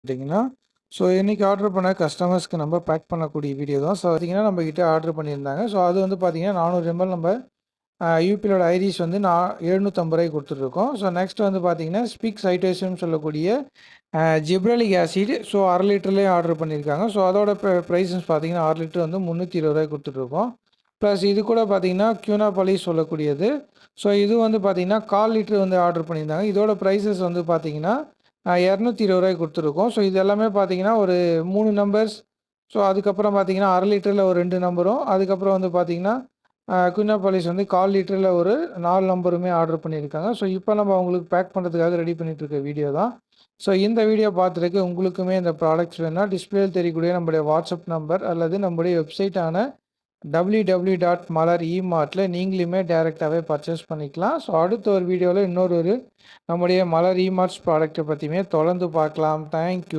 பார்த்தீங்கன்னா, ஸோ இன்னைக்கு ஆர்டர் பண்ண கஸ்டமர்ஸ்க்கு நம்ம பேக் பண்ணக்கூடிய வீடியோ தான். ஸோ பார்த்தீங்கன்னா, நம்மகிட்ட ஆர்டர் பண்ணியிருந்தாங்க. ஸோ அது வந்து பார்த்தீங்கன்னா, 400 ml நம்ம யூபியோட ஐரிஸ் வந்து நான் ரூ. 750 குடுத்துட்டுருக்கோம். ஸோ நெக்ஸ்ட் வந்து பார்த்தீங்கன்னா, ஸ்பீக் சைட்டோசியம்னு சொல்லக்கூடிய ஜிப்ரலிக் ஆசிட் ஸோ 1/2 லிட்டர்லேயே ஆர்டர் பண்ணியிருக்காங்க. ஸோ அதோட ப்ரைஸஸ் பார்த்தீங்கன்னா, 6 லிட்டர் வந்து ரூ. 320 குடுத்துட்டுருக்கோம். ப்ளஸ் இது கூட பார்த்தீங்கன்னா, கியூனாபாலிஸ் சொல்லக்கூடியது. ஸோ இது வந்து பார்த்தீங்கன்னா, 1/4 லிட்டர் வந்து ஆர்டர் பண்ணியிருந்தாங்க. இதோட ப்ரைஸஸ் வந்து பார்த்தீங்கன்னா, ரூ. 220 குடுத்துருக்கோம். ஸோ இது எல்லாமே பார்த்தீங்கன்னா, ஒரு 3 நம்பர்ஸ். ஸோ அதுக்கப்புறம் பார்த்தீங்கன்னா, 1/2 லிட்டரில் ஒரு 2 நம்பரும், அதுக்கப்புறம் வந்து பார்த்தீங்கன்னா, குயினாபாலிஸ் வந்து 1/4 லிட்டரில் ஒரு 4 நம்பருமே ஆர்டர் பண்ணியிருக்காங்க. ஸோ இப்போ நம்ம அவங்களுக்கு பேக் பண்ணுறதுக்காக ரெடி பண்ணிட்டு இருக்க வீடியோ தான். ஸோ இந்த வீடியோ பார்த்துருக்கு உங்களுக்குமே இந்த ப்ராடக்ட்ஸ் வேணும்னா டிஸ்பிளேயில் தெரியக்கூடிய நம்முடைய வாட்ஸ்அப் நம்பர் அல்லது நம்முடைய வெப்சைட்டான www.malarimartல நீங்களுமே டைரெக்டாகவே பர்ச்சேஸ் பண்ணிக்கலாம். ஸோ அடுத்த ஒரு வீடியோவில் இன்னொரு நம்முடைய மலர் இமார்ட்ஸ் ப்ராடக்ட்டை பற்றியுமே தொடர்ந்து பார்க்கலாம். தேங்க்யூ.